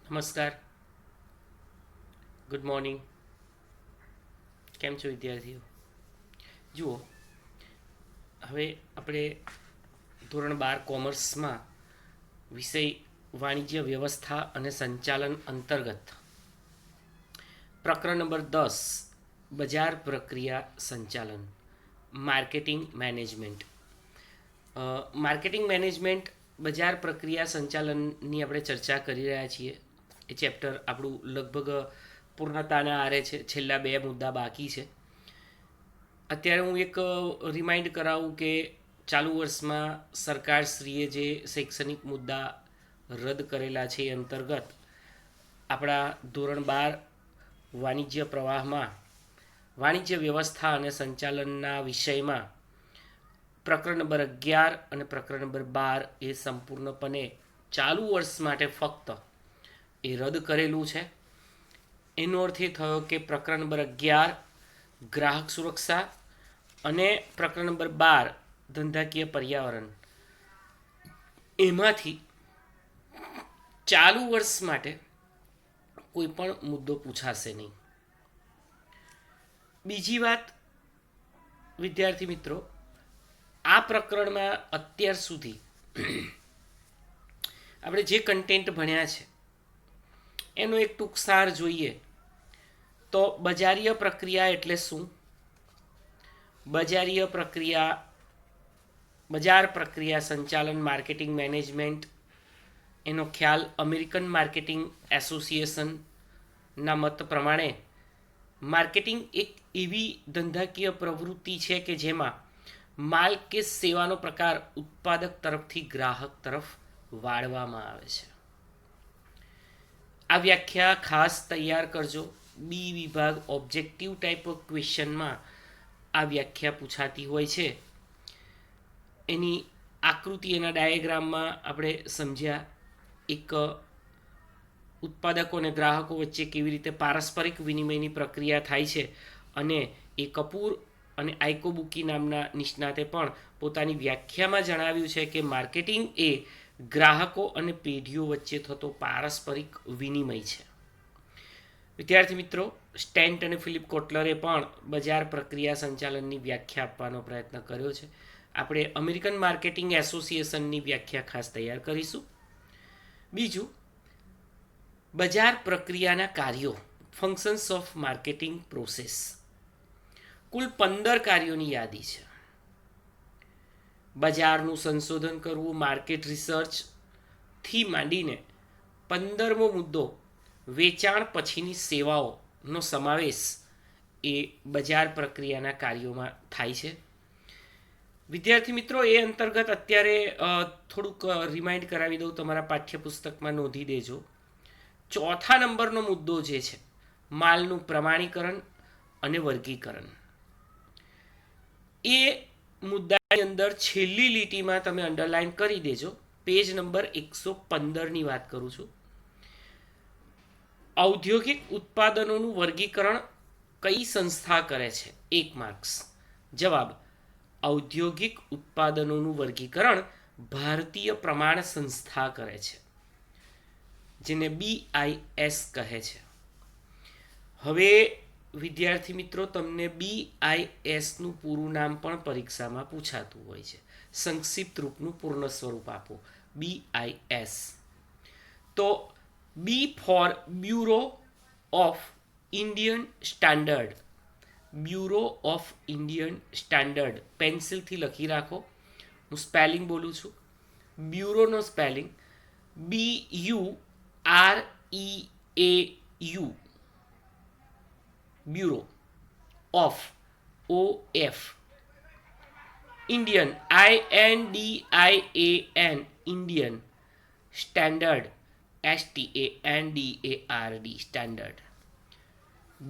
નમસ્કાર. Good morning. કેમ છો વિદ્યાર્થીઓ? જુઓ, હવે આપણે ધોરણ 12 કોમર્સમાં વિષય વાણિજ્ય વ્યવસ્થા અને સંચાલન અંતર્ગત પ્રકરણ નંબર 10, બજાર પ્રક્રિયા સંચાલન, માર્કેટિંગ મેનેજમેન્ટ. માર્કેટિંગ મેનેજમેન્ટ, બજાર પ્રક્રિયા સંચાલનની આપણે ચર્ચા કરી રહ્યા છીએ. એ ચેપ્ટર આપણું લગભગ પૂર્ણતાના આરે છે. છેલ્લા 2 મુદ્દા બાકી છે. અત્યારે હું એક રિમાઇન્ડ કરાવું કે ચાલુ વર્ષમાં સરકારશ્રીએ જે શૈક્ષણિક મુદ્દા રદ કરેલા છે એ અંતર્ગત આપણા ધોરણ 12 વાણિજ્ય પ્રવાહમાં વાણિજ્ય વ્યવસ્થા અને સંચાલનના વિષયમાં પ્રકરણ નંબર 11 અને પ્રકરણ નંબર 12 એ સંપૂર્ણપણે ચાલુ વર્ષ માટે ફક્ત એ રદ કરેલું છે. એનો અર્થ એ થયો કે પ્રકરણ નંબર 11 ગ્રાહક સુરક્ષા અને પ્રકરણ નંબર 12 ધંધાકીય પર્યાવરણ, એમાંથી ચાલુ વર્ષ માટે કોઈ પણ મુદ્દો પૂછાશે નહીં. બીજી વાત, વિદ્યાર્થી મિત્રો, આ પ્રકરણમાં અત્યાર સુધી આપણે જે કન્ટેન્ટ ભણ્યા છે એનો એક ટૂંક સાર જોઈએ તો બજારીય પ્રક્રિયા એટલે શું? બજાર પ્રક્રિયા સંચાલન, માર્કેટિંગ મેનેજમેન્ટ, એનો ખ્યાલ અમેરિકન માર્કેટિંગ એસોસિએશનના મત પ્રમાણે માર્કેટિંગ એક એવી ધંધાકીય પ્રવૃત્તિ છે કે જેમાં માલ કે સેવાનો પ્રકાર ઉત્પાદક તરફથી ગ્રાહક તરફ વાળવામાં આવે છે. આ વ્યાખ્યા ખાસ તૈયાર કરજો. બી વિભાગ ઓબ્જેક્ટિવ ટાઈપ ઓફ ક્વેશ્ચનમાં આ વ્યાખ્યા પૂછાતી હોય છે. એની આકૃતિ, એના ડાયાગ્રામમાં આપણે સમજ્યા. એક ઉત્પાદકો અને ગ્રાહકો વચ્ચે કેવી રીતે પારસ્પરિક વિનિમયની પ્રક્રિયા થાય છે, અને એ કપૂર અને આઇકોબુકી નામના નિષ્ણાતે પણ પોતાની વ્યાખ્યામાં જણાવ્યું છે કે માર્કેટિંગ એ ગ્રાહકો અને પેઢીઓ વચ્ચે થતો પારસ્પરિક વિનિમય છે. વિદ્યાર્થી મિત્રો, સ્ટેન્ટ અને ફિલિપ કોટલરે પણ બજાર પ્રક્રિયા સંચાલનની વ્યાખ્યા આપવાનો પ્રયત્ન કર્યો છે. આપણે અમેરિકન માર્કેટિંગ એસોસિએશનની વ્યાખ્યા ખાસ તૈયાર કરીશું. બીજું, બજાર પ્રક્રિયાના કાર્યો, ફંક્શન્સ ઓફ માર્કેટિંગ પ્રોસેસ. કુલ 15 કાર્યોની યાદી છે. બજારનું સંશોધન કરવું, માર્કેટ રિસર્ચથી માંડીને 15મો મુદ્દો વેચાણ પછીની સેવાઓનો સમાવેશ એ બજાર પ્રક્રિયાના કાર્યોમાં થાય છે. વિદ્યાર્થી મિત્રો, એ અંતર્ગત અત્યારે થોડુંક રિમાઇન્ડ કરાવી દઉં, તમારા પાઠ્યપુસ્તકમાં નોંધી દેજો. 4થા નંબરનો મુદ્દો જે છે, માલનું પ્રમાણીકરણ અને વર્ગીકરણ. એ મુદ્દાની અંદર છેલ્લી લીટીમાં તમે અંડરલાઇન કરી દેજો. પેજ નંબર 115ની વાત કરું છું. ઔદ્યોગિક ઉત્પાદનોનું વર્ગીકરણ કઈ સંસ્થા કરે છે? 1 માર્ક્સ. જવાબ: ઔદ્યોગિક ઉત્પાદનોનું વર્ગીકરણ ભારતીય પ્રમાણ સંસ્થા કરે છે, જેને BIS કહે છે. હવે વિદ્યાર્થી મિત્રો, તમને BISનું પૂરું નામ પણ પરીક્ષામાં પૂછાતું હોય છે. સંક્ષિપ્ત રૂપનું પૂર્ણ સ્વરૂપ આપો, BIS. તો B for bureau of Indian standard. Bureau of Indian standard પેન્સિલથી લખી રાખો. હું સ્પેલિંગ બોલું છું. બ્યુરોનો spelling BUREAU, bureau of, OF, Indian, INDIAN, Indian, standard, STANDARD, standard.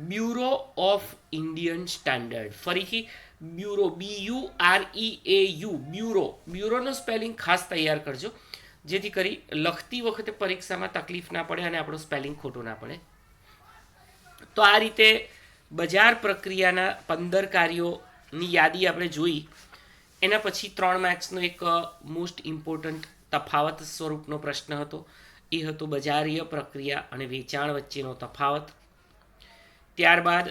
Bureau of Indian standard. ફરીથી બ્યુરો, BUREAU, બ્યુરોનો સ્પેલિંગ ખાસ તૈયાર કરજો, જેથી કરી લખતી વખતે પરીક્ષામાં તકલીફ ના પડે અને આપણો સ્પેલિંગ ખોટો ના પડે. તો આ રીતે બજાર પ્રક્રિયાના 15 કાર્યોની યાદી આપણે જોઈ. એના પછી 3 માર્ક્સનો એક મોસ્ટ ઇમ્પોર્ટન્ટ તફાવત સ્વરૂપનો પ્રશ્ન હતો. એ હતો બજારીય પ્રક્રિયા અને વેચાણ વચ્ચેનો તફાવત. ત્યારબાદ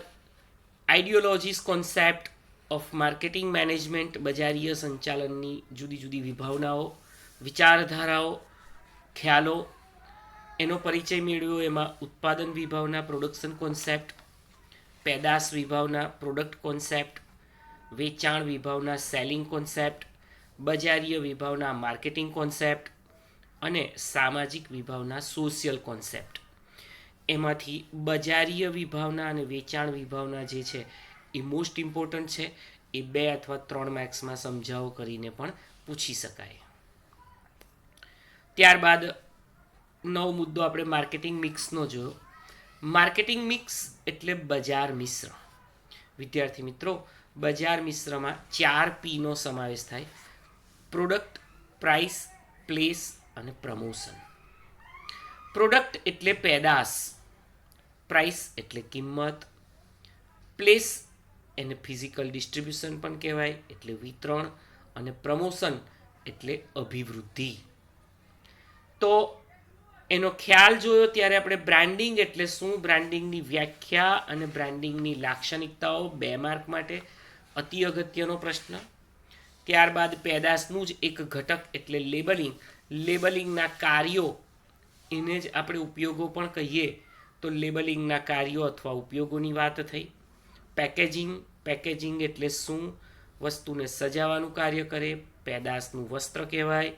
આઈડિયોલોજીસ કોન્સેપ્ટ ઓફ માર્કેટિંગ મેનેજમેન્ટ, બજારીય સંચાલનની જુદી જુદી વિભાવનાઓ, વિચારધારાઓ, ખ્યાલો, એનો પરિચય મેળવ્યો. એમાં ઉત્પાદન વિભાવના, પ્રોડક્શન કોન્સેપ્ટ, પેદાશ વિભાવના, પ્રોડક્ટ કોન્સેપ્ટ, વેચાણ વિભાવના, સેલિંગ કોન્સેપ્ટ, બજારીય વિભાવના, માર્કેટિંગ કોન્સેપ્ટ અને સામાજિક વિભાવના, સોશિયલ કોન્સેપ્ટ. એમાંથી બજારીય વિભાવના અને વેચાણ વિભાવના જે છે એ મોસ્ટ ઇમ્પોર્ટન્ટ છે. એ 2 અથવા 3 માર્ક્સમાં સમજાવો કરીને પણ પૂછી શકાય. ત્યારબાદ નવો મુદ્દો આપણે માર્કેટિંગ મિક્સનો જોયો. માર્કેટિંગ મિક્સ એટલે બજાર મિશ્ર. વિદ્યાર્થી મિત્રો, બજાર મિશ્રમાં 4 Pનો સમાવેશ થાય: પ્રોડક્ટ, પ્રાઇસ, પ્લેસ અને પ્રમોશન. પ્રોડક્ટ એટલે પેદાશ, પ્રાઇસ એટલે કિંમત, પ્લેસ એને ફિઝિકલ ડિસ્ટ્રીબ્યુશન પણ કહેવાય એટલે વિતરણ, અને પ્રમોશન એટલે અભિવૃદ્ધિ. તો એનો ખ્યાલ જોયો ત્યારે આપણે બ્રાન્ડિંગ એટલે શું, બ્રાન્ડિંગની વ્યાખ્યા અને બ્રાન્ડિંગની લાક્ષણિકતાઓ 2 માર્ક માટે અતિ અગત્યનો પ્રશ્ન. ત્યારબાદ પેદાશનું જ એક ઘટક એટલે લેબલિંગ, લેબલિંગના કાર્યો, એને જ આપણે ઉપયોગો પણ કહીએ તો લેબલિંગના કાર્યો અથવા ઉપયોગોની વાત થઈ. પેકેજિંગ, પેકેજિંગ એટલે શું, વસ્તુને સજાવવાનું કાર્ય કરે, પેદાશનું વસ્ત્ર કહેવાય.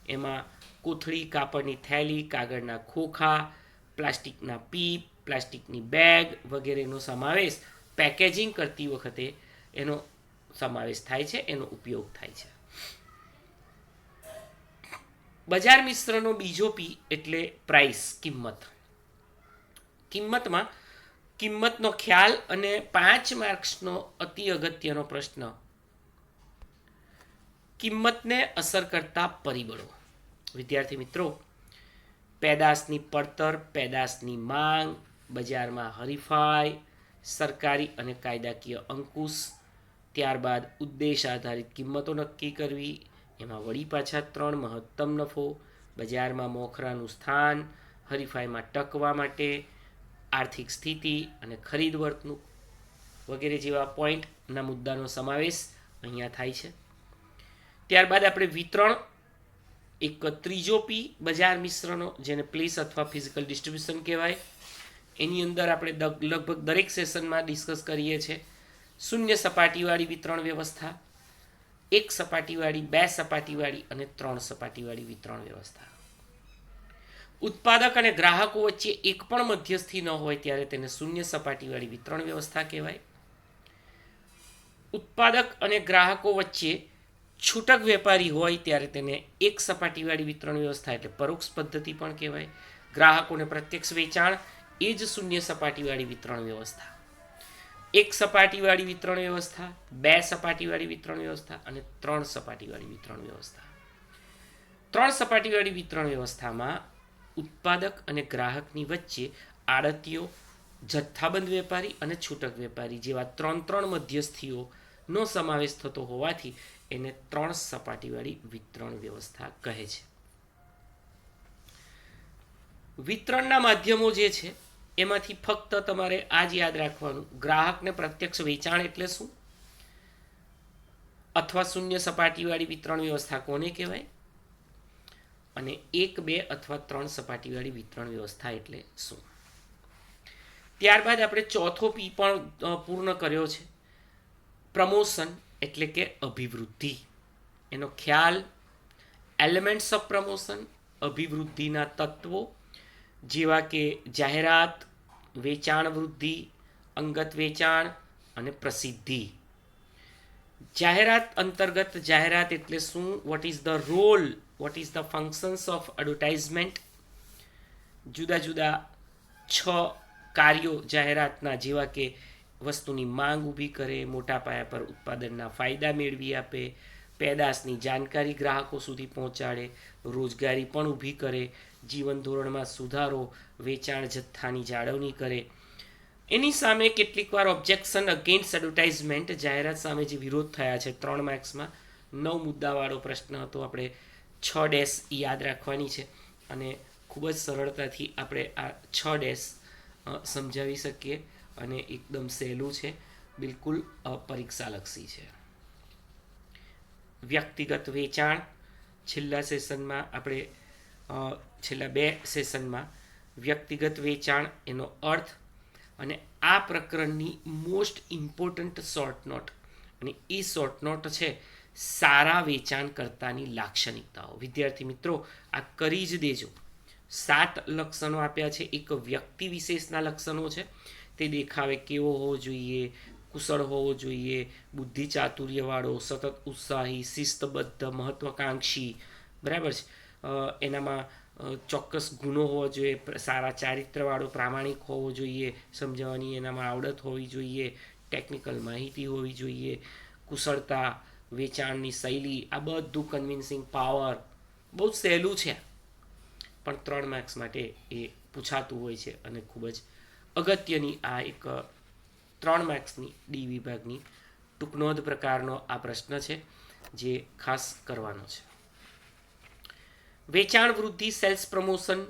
એમાં કોથળી, કાપડની થેલી, કાગળના ખોખા, પ્લાસ્ટિકના પીપ, પ્લાસ્ટિકની બેગ વગેરેનો સમાવેશ પેકેજિંગ કરતી વખતે એનો સમાવેશ થાય છે, એનો ઉપયોગ થાય છે. બજાર મિશ્રનો બીજો P એટલે પ્રાઇસ, કિંમત. કિંમતમાં કિંમતનો ખ્યાલ અને 5 માર્ક્સનો અતિ અગત્યનો પ્રશ્ન: કિંમતને અસર કરતા પરિબળો. વિદ્યાર્થી મિત્રો, પેદાશની પડતર, પેદાશની માંગ, બજારમાં હરીફાઈ, સરકારી અને કાયદાકીય અંકુશ, ત્યારબાદ ઉદ્દેશ આધારિત કિંમતો નક્કી કરવી, એમાં વળી પાછા 3: મહત્તમ નફો, બજારમાં મોખરાનું સ્થાન, હરીફાઈમાં ટકવા માટે, આર્થિક સ્થિતિ અને ખરીદ વર્તણૂક વગેરે જેવા પોઈન્ટના મુદ્દાનો સમાવેશ અહીંયા થાય છે. ત્યારબાદ આપણે વિતરણ, એક ત્રીજો P બજાર મિશ્રનો, જેને પ્લેસ અથવા ફિઝિકલ ડિસ્ટ્રીબ્યુશન કહેવાય. એની અંદર આપણે લગભગ દરેક સેશનમાં ડિસ્કસ કરીએ છીએ. શૂન્ય સપાટીવાળી વિતરણ વ્યવસ્થા, 1 સપાટીવાળી, 2 સપાટીવાળી અને 3 સપાટીવાળી વિતરણ વ્યવસ્થા. ઉત્પાદક અને ગ્રાહકો વચ્ચે એક પણ મધ્યસ્થી ન હોય ત્યારે તેને શૂન્ય સપાટીવાળી વિતરણ વ્યવસ્થા કહેવાય. ઉત્પાદક અને ગ્રાહકો વચ્ચે છૂટક વેપારી હોય ત્યારે તેને 1 સપાટીવાળી વિતરણ વ્યવસ્થા એટલે પરોક્ષ પદ્ધતિ પણ કહેવાય. ગ્રાહકોને પ્રત્યક્ષ વેચાણ એ જ શૂન્ય સપાટીવાળી વિતરણ વ્યવસ્થા. 1 સપાટીવાળી વિતરણ વ્યવસ્થા, 2 સપાટીવાળી વિતરણ વ્યવસ્થા અને 3 સપાટીવાળી વિતરણ વ્યવસ્થા. 3 સપાટીવાળી વિતરણ વ્યવસ્થામાં ઉત્પાદક અને ગ્રાહકની વચ્ચે આડતીઓ, જથ્થાબંધ વેપારી અને છૂટક વેપારી જેવા 3 મધ્યસ્થીઓનો સમાવેશ થતો હોવાથી એને 3 સપાટીવાળી વિતરણ વ્યવસ્થા કહે છે. વિતરણના માધ્યમો જે છે એમાંથી ફક્ત તમારે આ જ યાદ રાખવાનું: ગ્રાહકને પ્રત્યક્ષ વેચાણ એટલે શું, અથવા શૂન્ય સપાટીવાળી વિતરણ વ્યવસ્થા કોને કહેવાય, અને 1, 2 અથવા 3 સપાટીવાળી વિતરણ વ્યવસ્થા એટલે શું. ત્યારબાદ આપણે ચોથો P પણ પૂર્ણ કર્યો છે, પ્રમોશન એટલે કે અભિવૃદ્ધિ. એનો ખ્યાલ, એલિમેન્ટ્સ ઓફ પ્રમોશન, અભિવૃદ્ધિના તત્વો જેવા કે જાહેરાત, વેચાણ વૃદ્ધિ, અંગત વેચાણ અને પ્રસિદ્ધિ. જાહેરાત અંતર્ગત જાહેરાત એટલે શું, what is the role, what is the functions of advertisement. જુદા જુદા 6 કાર્યો જાહેરાતના, જેવા કે વસ્તુની માંગ ઊભી કરે, મોટા પાયા પર ઉત્પાદનના ફાયદા મેળવી આપે, પેદાશની જાણકારી ગ્રાહકો સુધી પહોંચાડે, રોજગારી પણ ઊભી કરે, જીવન ધોરણમાં સુધારો, વેચાણ જથ્થાની જાળવણી કરે. એની સામે કેટલીક વાર ઓબ્જેક્શન અગેન્સ્ટ એડવર્ટાઇઝમેન્ટ, જાહેરાત સામે જે વિરોધ થયા છે 3 માર્ક્સમાં 9 મુદ્દાવાળો પ્રશ્ન હતો. આપણે 6 ડેશ યાદ રાખવાની છે અને ખૂબ ખૂબ જ સરળતાથી આપણે આ 6 ડેશ સમજાવી શકીએ અને એકદમ સહેલું છે, બિલકુલ પરીક્ષાલક્ષી છે. વ્યક્તિગત વેચાણ, છેલ્લા સેશનમાં આપણે છેલ્લા 2 સેશનમાં વ્યક્તિગત વેચાણ એનો અર્થ અને આ પ્રકરણની મોસ્ટ ઇમ્પોર્ટન્ટ શોર્ટ નોટ, અને એ શોર્ટ નોટ છે સારા વેચાણકર્તાની લાક્ષણિકતાઓ. વિદ્યાર્થી મિત્રો, આ કરી જ દેજો. 7 લક્ષણો આપ્યા છે, એક વ્યક્તિ વિશેષના લક્ષણો છે. તે દેખાવે કેવો હોવો જોઈએ, કુશળ હોવો જોઈએ, બુદ્ધિ ચાતુર્યવાળો, સતત ઉત્સાહી, શિસ્તબદ્ધ, મહત્વાકાંક્ષી, બરાબર છે. એનામાં ચોક્કસ ગુણો હોવા જોઈએ, સારા ચારિત્રવાળો, પ્રામાણિક હોવો જોઈએ, સમજાવવાની એનામાં આવડત હોવી જોઈએ, ટેકનિકલ માહિતી હોવી જોઈએ, કુશળતા, વેચાણની શૈલી, આ બધું કન્વિન્સિંગ પાવર, બહુ સહેલું છે પણ 3 માર્ક્સ માટે એ પૂછાતું હોય છે અને ખૂબ જ અગત્યની આ એક 3 માર્ક્સની ડી વિભાગની ટૂંકનોંધ પ્રકારનો આ પ્રશ્ન છે જે ખાસ કરવાનો છે. વેચાણ વૃદ્ધિ સેલ્સ પ્રમોશન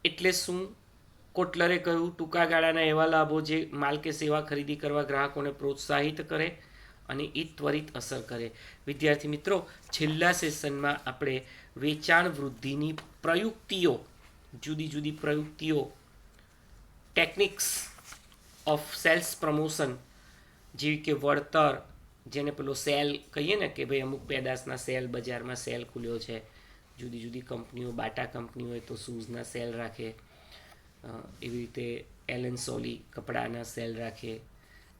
એટલે શું? કોટલરે કહ્યું, ટૂંકા ગાળાના એવા લાભો જે માલ કે સેવા ખરીદી કરવા ગ્રાહકોને પ્રોત્સાહિત કરે અને એ ત્વરિત અસર કરે. વિદ્યાર્થી મિત્રો, છેલ્લા સેશનમાં આપણે વેચાણ વૃદ્ધિની પ્રયુક્તિઓ, જુદી જુદી પ્રયુક્તિઓ, ટેકનિક્સ ઓફ સેલ્સ પ્રમોશન, જેવી કે વળતર, જેને પેલો સેલ કહીએ ને કે ભાઈ અમુક પેદાશના સેલ, બજારમાં સેલ ખુલ્યો છે, જુદી જુદી કંપનીઓ, બાટા કંપની હોય તો શૂઝના સેલ રાખે, એવી રીતે એલન સોલી કપડાના સેલ રાખે,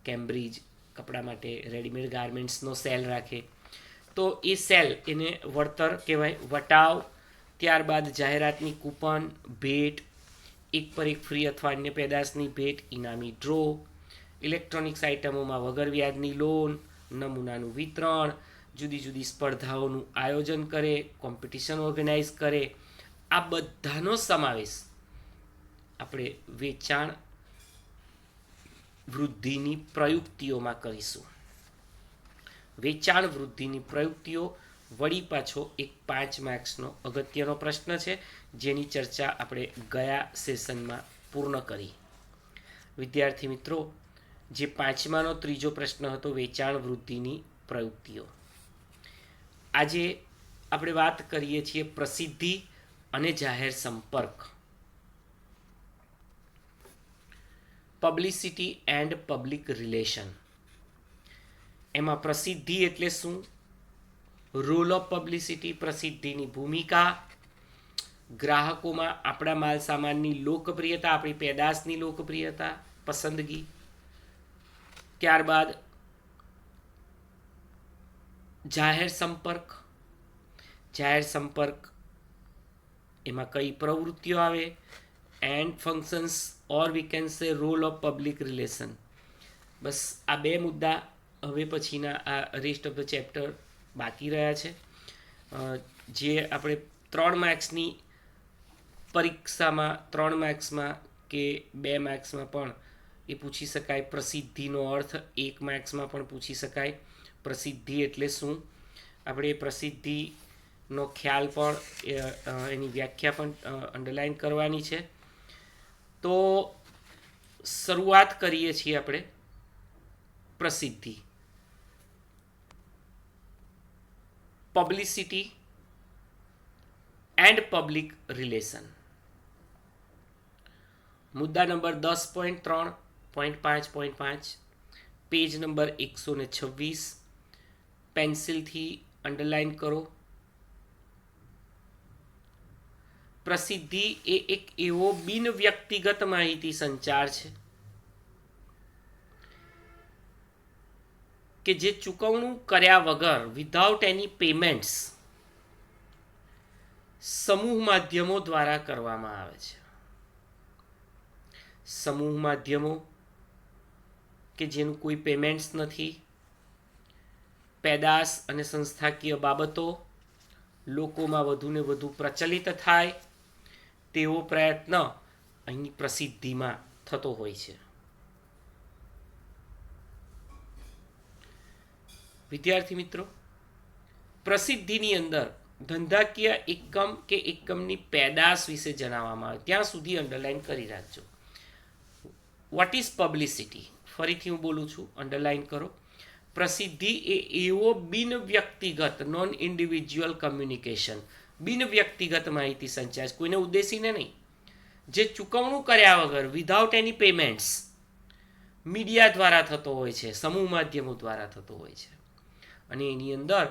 કેમ્બ્રિજ કપડા માટે રેડીમેડ ગાર્મેન્ટ્સનો સેલ રાખે. તો એ સેલ એને વળતર કહેવાય. વટાવ, ત્યારબાદ જાહેરાતની કૂપન, ભેટ, એક પર એક ફ્રી અથવા અન્ય પેદાશની ભેટ, ઇનામી ડ્રો, ઇલેક્ટ્રોનિક્સ આઇટમોમાં વગર વ્યાજની લોન, નમૂનાનું વિતરણ, જુદી જુદી સ્પર્ધાઓનું આયોજન કરે, કોમ્પિટિશન ઓર્ગેનાઇઝ કરે, આ બધાનો સમાવેશ આપણે વેચાણ વૃદ્ધિની પ્રયુક્તિઓમાં કરીશું. વેચાણ વૃદ્ધિની પ્રયુક્તિઓ વળી પાછો એક 5 માર્ક્સનો અગત્યનો પ્રશ્ન છે, જેની ચર્ચા આપણે ગયા સેશનમાં પૂર્ણ કરી. વિદ્યાર્થી મિત્રો, જે 5માનો ત્રીજો પ્રશ્ન હતો વેચાણ વૃદ્ધિની પ્રયુક્તિઓ. આજે આપણે વાત કરીએ છીએ પ્રસિદ્ધિ અને જાહેર સંપર્ક, પબ્લિસિટી એન્ડ પબ્લિક રિલેશન. એમાં પ્રસિદ્ધિ એટલે શું, રોલ ઓફ પબ્લિસિટી, પ્રસિદ્ધિની ભૂમિકા, ગ્રાહકોમાં આપણા માલ સામાનની લોકપ્રિયતા, આપણી પેદાશની લોકપ્રિયતા, પસંદગી. ત્યારબાદ જાહેર સંપર્ક. જાહેર સંપર્ક એમાં કઈ પ્રવૃત્તિઓ આવે, and functions or we can say role of public relation. બસ આ 2 મુદ્દા હવે પછીના આ રેસ્ટ ઓફ ધ ચેપ્ટર બાકી રહ્યા છે, જે આપણે 3 માર્ક્સની પરીક્ષામાં 3 માર્ક્સમાં કે 2 માર્ક્સમાં પણ એ પૂછી શકાય. પ્રસિદ્ધિનો અર્થ 1 માર્ક્સમાં પણ પૂછી શકાય. પ્રસિદ્ધિ એટલે શું, આપણે પ્રસિદ્ધિનો ખ્યાલ પણ એની વ્યાખ્યા પણ અંડરલાઈન કરવાની છે. તો શરૂઆત કરીએ છીએ આપણે પ્રસિદ્ધિ. Publicity and public relation. મુદ્દા નંબર 10.3.5.5, પેજ નંબર 126, પેન્સિલથી અંડરલાઈન કરો. પ્રસિદ્ધિ એ એક એવો બિન વ્યક્તિગત માહિતી સંચાર છે કે જે ચૂકવણું કર્યા વગર, વિધાઉટ એની પેમેન્ટ્સ, સમૂહ માધ્યમો દ્વારા કરવામાં આવે છે. સમૂહ માધ્યમો કે જેનું કોઈ પેમેન્ટ્સ નથી, પેદાશ અને સંસ્થાકીય બાબતો લોકોમાં વધુને વધુ પ્રચલિત થાય તેવો પ્રયત્ન અહીં પ્રસિદ્ધિમાં થતો હોય છે. વિદ્યાર્થી મિત્રો, પ્રસિદ્ધિની અંદર ધંધાકીય એકમ કે એકમની પેદાશ વિશે જણાવવામાં આવે ત્યાં સુધી અંડરલાઇન કરી રાખજો. What is publicity? ફરીથી હું બોલું છું, અંડરલાઇન કરો. પ્રસિદ્ધિ એ એવો બિન વ્યક્તિગત નોન ઇન્ડિવિજ્યુઅલ કમ્યુનિકેશન, બિન વ્યક્તિગત માહિતી સંચાર, કોઈને ઉદ્દેશીને નહીં, જે ચૂકવણું કર્યા વગર વિધાઉટ એની પેમેન્ટ્સ મીડિયા દ્વારા થતો હોય છે, સમૂહ માધ્યમો દ્વારા થતો હોય છે. અને એની અંદર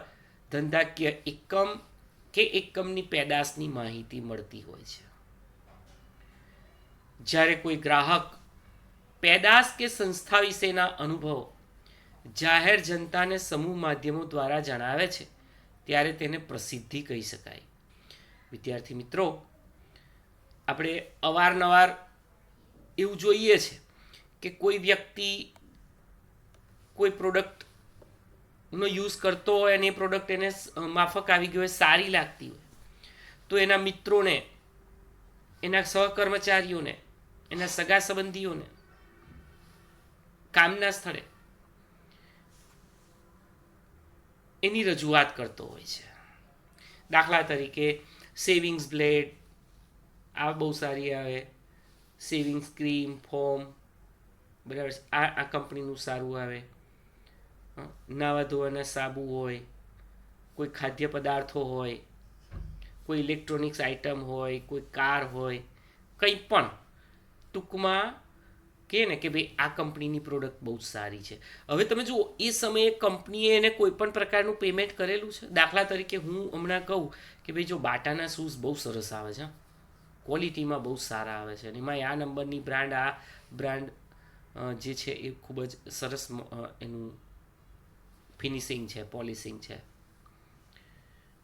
ધંધાકીય એકમ કે એકમની પેદાશની માહિતી મળતી હોય છે. જ્યારે કોઈ ગ્રાહક પેદાશ કે સંસ્થા વિશેના અનુભવો જાહેર જનતાને સમૂહ માધ્યમો દ્વારા જણાવે છે ત્યારે તેને પ્રસિદ્ધિ કહી શકાય. વિદ્યાર્થી મિત્રો, આપણે અવારનવાર એવું જોઈએ છે કે કોઈ વ્યક્તિ કોઈ પ્રોડક્ટનો યુઝ કરતો હોય અને એ પ્રોડક્ટ એને માફક આવી ગઈ હોય, સારી લાગતી હોય, તો એના મિત્રોને, એના સહકર્મચારીઓને, એના સગા સંબંધીઓને કામના સ્થળે એની રજૂઆત કરતો હોય છે. દાખલા તરીકે સેવિંગ્સ બ્લેડ આ બહુ સારી આવે, સેવિંગ્સ ક્રીમ, ફોમ, બરાબર, આ કંપનીનું સારું આવે, નાવા ધોવાના સાબુ હોય, કોઈ ખાદ્ય પદાર્થો હોય, કોઈ ઇલેક્ટ્રોનિક્સ આઇટમ હોય, કોઈ કાર હોય, કંઈ પણ ટૂંકમાં કહે ને કે ભાઈ આ કંપનીની પ્રોડક્ટ બહુ જ સારી છે. હવે તમે જુઓ, એ સમયે કંપનીએ એને કોઈ પણ પ્રકારનું પેમેન્ટ કરેલું છે? દાખલા તરીકે હું હમણાં કહું કે ભાઈ જો બાટાના શૂઝ બહુ સરસ આવે છે, ક્વોલિટીમાં બહુ સારા આવે છે, અને એમાં આ નંબરની બ્રાન્ડ, આ બ્રાન્ડ જે છે એ ખૂબ જ સરસ એનું ફિનિશિંગ છે, પોલિશિંગ છે.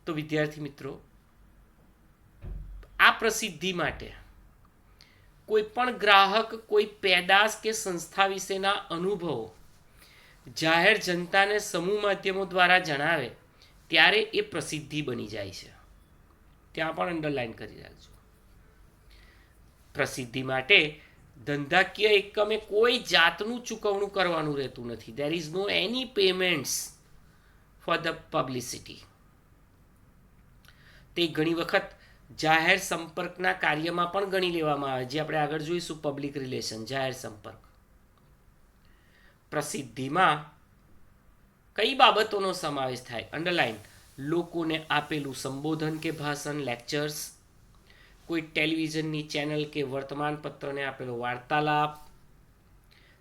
તો વિદ્યાર્થી મિત્રો, આ પ્રસિદ્ધિ માટે કોઈ પણ ગ્રાહક કોઈ પેદાશ કે સંસ્થા વિશેના અનુભવો જાહેર જનતાને સમૂહ માધ્યમો દ્વારા જણાવે ત્યારે એ પ્રસિદ્ધિ બની જાય છે. ત્યાં પણ અંડરલાઇન કરી રાખજો. પ્રસિદ્ધિ માટે ધંધાકીય એકમે કોઈ જાતનું ચૂકવણું કરવાનું રહેતું નથી. There is no any payments for the publicity. તે ઘણી વખત જાહેર સંપર્કના કાર્યમાં પણ ગણી લેવામાં આવે, જે આપણે આગળ જોઈશું, પબ્લિક રિલેશન, જાહેર સંપર્ક. પ્રસિદ્ધિમાં કઈ બાબતોનો સમાવેશ થાય? અંડરલાઇન. લોકોને આપેલું સંબોધન કે ભાષણ, લેક્ચર્સ, કોઈ ટેલિવિઝનની ચેનલ કે વર્તમાનપત્રને આપેલો વાર્તાલાપ,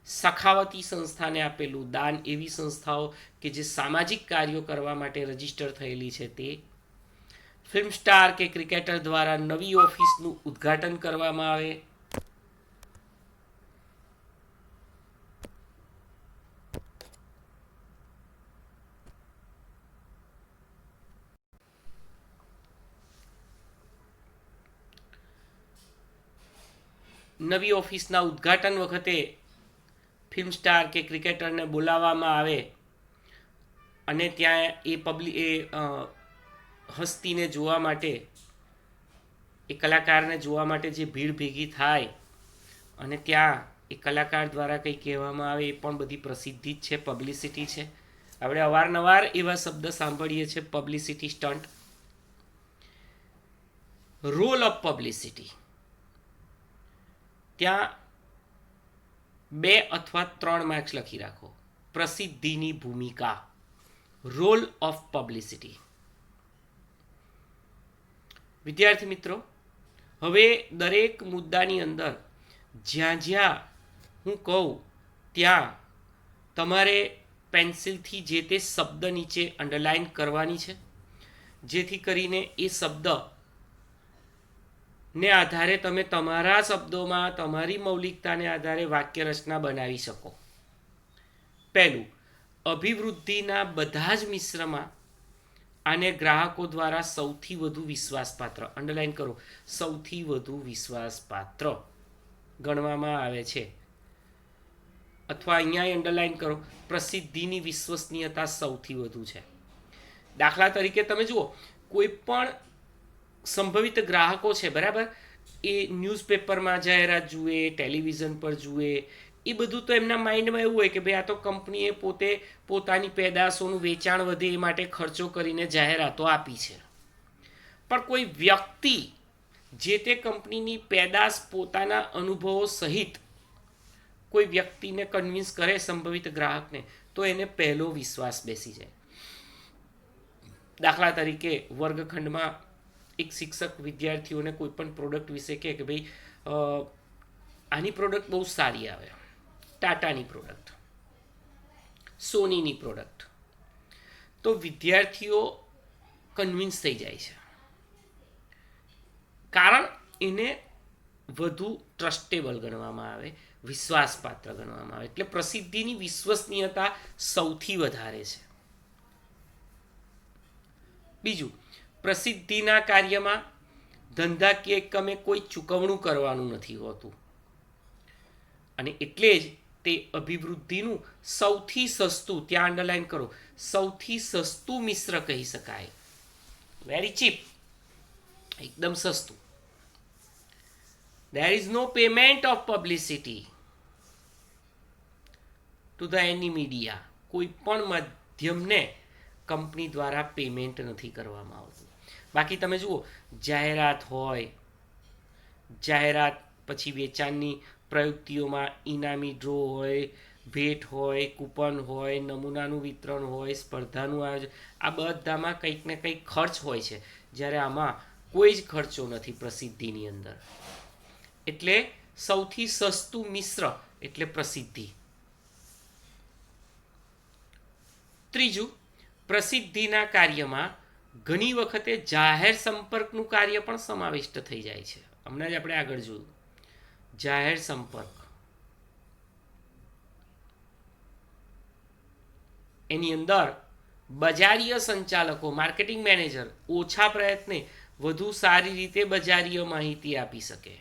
સખાવતી સંસ્થાને આપેલું દાન, એવી સંસ્થાઓ કે જે સામાજિક કાર્યો કરવા માટે રજીસ્ટર થયેલી છે તે, ફિલ્મ સ્ટાર કે ક્રિકેટર દ્વારા નવી ઓફિસનું ઉદ્ઘાટન કરવામાં આવે, નવી ઓફિસના ઉદ્ઘાટન વખતે ફિલ્મ સ્ટાર કે ક્રિકેટરને બોલાવવામાં આવે અને ત્યાં એ હસ્તીને જોવા માટે, એ કલાકારને જોવા માટે જે ભીડ ભેગી થાય અને ત્યાં એ કલાકાર દ્વારા કંઈ કહેવામાં આવે, એ પણ બધી પ્રસિદ્ધિ જ છે, પબ્લિસિટી છે. આપણે અવારનવાર એવા શબ્દ સાંભળીએ છીએ, publicity stunt. Role of publicity, ત્યાં 2 અથવા 3 માર્ક્સ લખી રાખો. પ્રસિદ્ધિની ભૂમિકા, રોલ ઓફ પબ્લિસિટી. વિદ્યાર્થી મિત્રો, હવે દરેક મુદ્દાની અંદર જ્યાં જ્યાં હું કહું ત્યાં તમારે પેન્સિલથી જે તે શબ્દ નીચે અંડરલાઇન કરવાની છે, જેથી કરીને એ શબ્દ ને આધારે તમે તમારા શબ્દોમાં તમારી મૌલિકતાને આધારે વાક્ય રચના બનાવી શકો. પહેલું, અભિવૃદ્ધિના બધા જ મિશ્રમાં આને ગ્રાહકો દ્વારા સૌથી વધુ વિશ્વાસપાત્ર, અંડરલાઇન કરો, સૌથી વધુ વિશ્વાસપાત્ર ગણવામાં આવે છે. અથવા અહીંયા અંડરલાઇન કરો, પ્રસિદ્ધિની વિશ્વસનીયતા સૌથી વધુ છે. દાખલા તરીકે તમે જુઓ, કોઈ પણ સંભવિત ગ્રાહકો છે, બરાબર, એ ન્યૂઝપેપરમાં જાહેરાત જુએ, ટેલિવિઝન પર જુએ, એ બધું તો એમના માઇન્ડમાં એવું હોય કે ભાઈ આ તો કંપનીએ પોતે પોતાની પેદાશોનું વેચાણ વધે એ માટે ખર્ચો કરીને જાહેરાતો આપી છે. પણ કોઈ વ્યક્તિ જે તે કંપનીની પેદાશ પોતાના અનુભવો સહિત કોઈ વ્યક્તિને કન્વિન્સ કરે, સંભવિત ગ્રાહકને, તો એને પહેલો વિશ્વાસ બેસી જાય. દાખલા તરીકે વર્ગખંડમાં એક શિક્ષક વિદ્યાર્થીઓને કોઈ પણ પ્રોડક્ટ વિશે કહે કે ભાઈ આની પ્રોડક્ટ બહુ સારી આવે, ટાટાની પ્રોડક્ટ, સોનીની પ્રોડક્ટ, તો વિદ્યાર્થીઓ કન્વિન્સ થઈ જાય છે, કારણ એને વધુ ટ્રસ્ટેબલ ગણવામાં આવે, વિશ્વાસપાત્ર ગણવામાં આવે. એટલે પ્રસિદ્ધિની વિશ્વસનીયતા સૌથી વધારે છે. બીજું, પ્રસિદ્ધિના કાર્યમાં ધંધાકીય એકમે કોઈ ચૂકવણું કરવાનું નથી હોતું, અને એટલે જ તે અભિવૃદ્ધિનું સૌથી સસ્તું, ત્યાં અંડરલાઈન કરો, સૌથી સસ્તું મિશ્ર કહી શકાય. વેરી ચીપ, એકદમ સસ્તું. There is no payment of publicity to the any media. કોઈ પણ માધ્યમને કંપની દ્વારા પેમેન્ટ નથી કરવામાં આવતું. બાકી તમે જુઓ, જાહેરાત હોય, જાહેરાત પછી વેચાણની પ્રવૃત્તિઓમાં ઇનામી ડ્રો હોય, ભેટ હોય, કૂપન હોય, નમૂનાનું વિતરણ હોય, સ્પર્ધાનું આયોજન, આ બધામાં કંઈક ને કંઈક ખર્ચ હોય છે, જ્યારે આમાં કોઈ જ ખર્ચો નથી પ્રસિદ્ધિની અંદર. એટલે સૌથી સસ્તું મિશ્ર એટલે પ્રસિદ્ધિ. ત્રીજું, પ્રસિદ્ધિના કાર્યમાં ઘણી વખતે જાહેર સંપર્કનું કાર્ય પણ સમાવિષ્ટ થઈ જાય છે. હમણાં જ આપણે આગળ જોયું, જાહેર સંપર્ક. એની અંદર બજારીય સંચાલકો, માર્કેટિંગ મેનેજર ઓછા પ્રયત્ને વધુ સારી રીતે બજારીય માહિતી આપી શકે.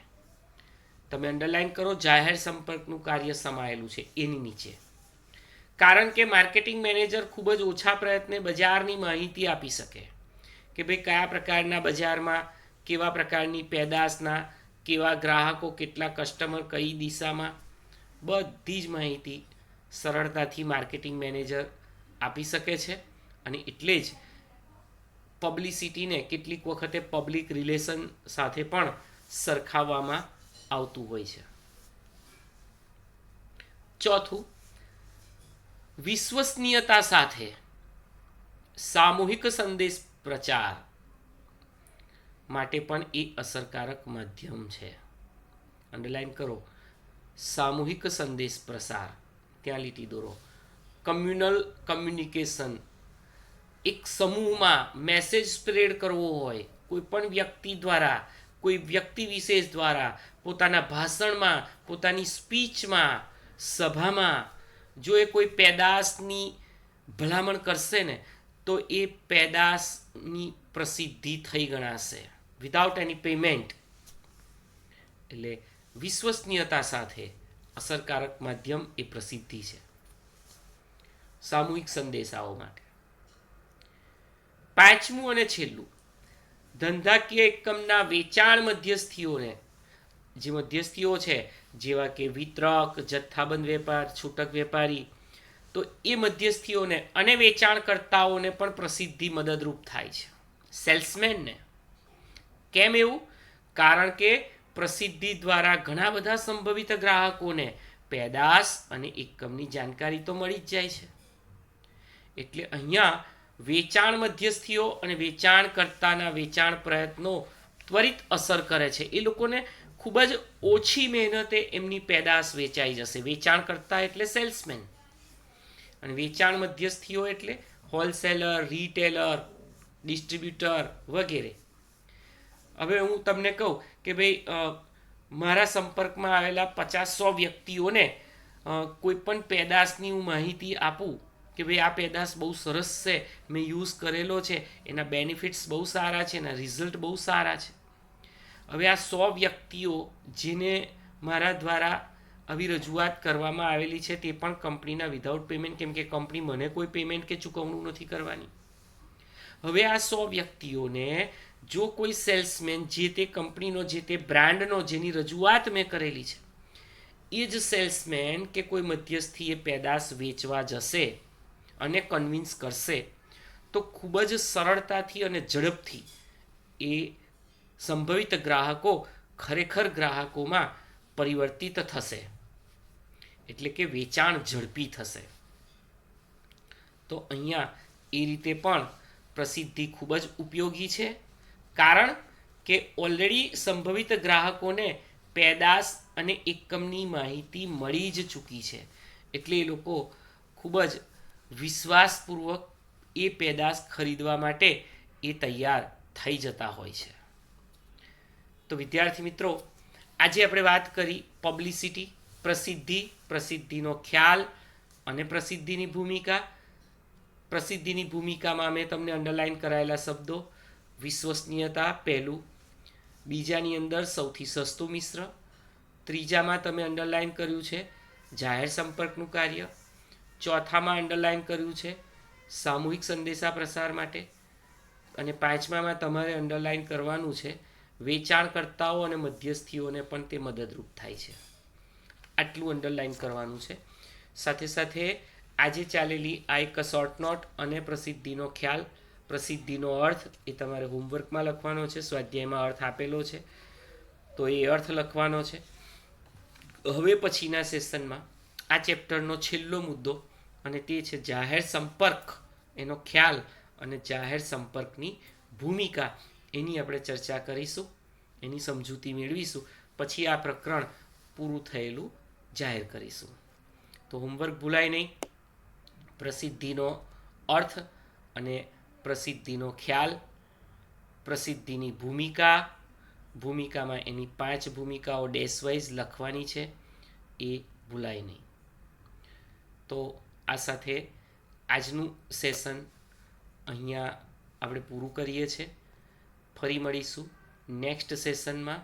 તમે અંડરલાઈન કરો, જાહેર સંપર્કનું કાર્ય સમાયેલું છે એની નીચે. કારણ કે માર્કેટિંગ મેનેજર ખૂબ જ ઓછા પ્રયત્ને બજારની માહિતી આપી શકે કે ભાઈ કયા પ્રકારના બજારમાં, કેવા પ્રકારની પેદાશના, કેવા ગ્રાહકો, કેટલા કસ્ટમર, કઈ દિશામાં, બધી જ માહિતી સરળતાથી માર્કેટિંગ મેનેજર આપી શકે છે. અને એટલે જ પબ્લિસિટીને કેટલીક વખતે પબ્લિક રિલેશન સાથે પણ સરખાવવામાં આવતું હોય છે. ચોથું, વિશ્વસનીયતા સાથે સામૂહિક સંદેશ પ્રચાર માટે પણ એ અસરકારક માધ્યમ છે. અંડરલાઈન કરો, સામૂહિક સંદેશ પ્રસાર, ત્યાં લીટી દોરો. કમ્યુનલ કમ્યુનિકેશન, એક સમૂહમાં મેસેજ સ્પ્રેડ કરવો હોય, કોઈ પણ વ્યક્તિ દ્વારા, કોઈ વ્યક્તિ વિશેષ દ્વારા, પોતાના ભાષણમાં, પોતાની સ્પીચમાં, સભામાં જો એ કોઈ પેદાશની ભલામણ કરશે ને, તો એ પેદાશની પ્રસિદ્ધિ થઈ ગણાશે વિધાઉટ એની પેમેન્ટ. એટલે વિશ્વસનીયતા સાથે અસરકારક માધ્યમ એ પ્રસિદ્ધિ છે સામૂહિક સંદેશાઓ માટે. પાંચમું અને છેલ્લું, ધંધાકીય એકમના વેચાણ મધ્યસ્થીઓને, જે મધ્યસ્થીઓ છે જેવા કે વિતરક, જથ્થાબંધ વેપાર, છૂટક વેપારી, તો એ મધ્યસ્થીઓને અને વેચાણકર્તાઓને પણ પ્રસિદ્ધિ મદદરૂપ થાય છે, સેલ્સમેનને. કેમ એવું? કારણ કે પ્રસિદ્ધિ દ્વારા ઘણા બધા સંભવિત ગ્રાહકોને પેદાશ અને એકમની જાણકારી તો મળી જ જાય છે. એટલે અહીંયા વેચાણ મધ્યસ્થીઓ અને વેચાણકર્તાના વેચાણ પ્રયત્નો ત્વરિત અસર કરે છે. એ લોકોને ખૂબ જ ઓછી મહેનતે એમની પેદાશ વેચાઈ જશે. વેચાણકર્તા એટલે સેલ્સમેન, અને વેચાણ મધ્યસ્થીઓ એટલે હોલસેલર, રિટેલર, ડિસ્ટ્રીબ્યુટર વગેરે. હવે હું તમને કહું કે ભાઈ મારા સંપર્કમાં આવેલા 50-100 વ્યક્તિઓને કોઈ પણ પેદાશની હું માહિતી આપું કે ભાઈ આ પેદાશ બહુ સરસ છે, મેં યુઝ કરેલો છે, એના બેનિફિટ્સ બહુ સારા છે, એના રિઝલ્ટ બહુ સારા છે. હવે આ 100 વ્યક્તિઓ જેને મારા દ્વારા આવી રજૂઆત કરવામાં આવેલી છે તે પણ કંપનીના વિધાઉટ પેમેન્ટ, કેમ કે કંપની મને કોઈ પેમેન્ટ કે ચૂકવણું નથી કરવાની. હવે આ 100 વ્યક્તિઓને જો કોઈ સેલ્સમેન જે તે કંપનીનો, જે તે બ્રાન્ડનો જેની રજૂઆત મેં કરેલી છે, એ જ સેલ્સમેન કે કોઈ મધ્યસ્થી એ પેદાશ વેચવા જશે અને કન્વિન્સ કરશે, તો ખૂબ જ સરળતાથી અને ઝડપથી એ સંભવિત ગ્રાહકો ખરેખર ગ્રાહકોમાં પરિવર્તિત થશે, એટલે કે વેચાણ ઝડપી થશે. તો અહીંયા એ રીતે પણ પ્રસિદ્ધિ ખૂબ જ ઉપયોગી છે, કારણ કે ઓલરેડી સંભવિત ગ્રાહકોને પેદાશ અને એકમની માહિતી મળી જ ચૂકી છે, એટલે એ લોકો ખૂબ જ વિશ્વાસપૂર્વક એ પેદાશ ખરીદવા માટે એ તૈયાર થઈ જતા હોય છે. તો વિદ્યાર્થી મિત્રો, આજે આપણે વાત કરી પબ્લિસિટી, પ્રસિદ્ધિ, પ્રસિદ્ધિનો ખ્યાલ અને પ્રસિદ્ધિની ભૂમિકા. પ્રસિદ્ધિની ભૂમિકામાં મેં તમને અંડરલાઇન કરાયેલા શબ્દો: વિશ્વસનીયતા પહેલું, બીજાની અંદર સૌથી સસ્તું મિશ્ર, ત્રીજામાં તમે અંડરલાઇન કર્યું છે જાહેર સંપર્કનું કાર્ય, ચોથામાં અંડરલાઇન કર્યું છે સામૂહિક સંદેશા પ્રસાર માટે, અને પાંચમામાં તમારે અંડરલાઇન કરવાનું છે વેચાણકર્તાઓ અને મધ્યસ્થીઓને પણ તે મદદરૂપ થાય છે. આટલું અંડરલાઇન કરવાનું છે. સાથે સાથે આજે ચાલેલી આ એક શોર્ટ નોટ અને પ્રસિદ્ધિનો ખ્યાલ, પ્રસિદ્ધિનો અર્થ એ તમારે હોમવર્કમાં લખવાનો છે. સ્વાધ્યાયમાં અર્થ આપેલો છે, તો એ અર્થ લખવાનો છે. હવે પછીના સેશનમાં આ ચેપ્ટરનો છેલ્લો મુદ્દો, અને તે છે જાહેર સંપર્ક, એનો ખ્યાલ અને જાહેર સંપર્કની ભૂમિકા. એની આપણે ચર્ચા કરીશું, એની સમજૂતી મેળવીશું, પછી આ પ્રકરણ પૂરું થયેલું જાહેર કરીશું. તો હોમવર્ક ભૂલાય નહીં. પ્રસિદ્ધિનો અર્થ અને પ્રસિદ્ધિનો ખ્યાલ, પ્રસિદ્ધિની ભૂમિકા, ભૂમિકામાં એની 5 ભૂમિકાઓ ડેશવાઇઝ લખવાની છે, એ ભૂલાય નહીં. તો આ સાથે આજનું સેશન અહીંયા આપણે પૂરું કરીએ છીએ. ફરી મળીશું નેક્સ્ટ સેશનમાં.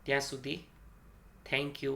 ત્યાં સુધી થેન્ક યુ.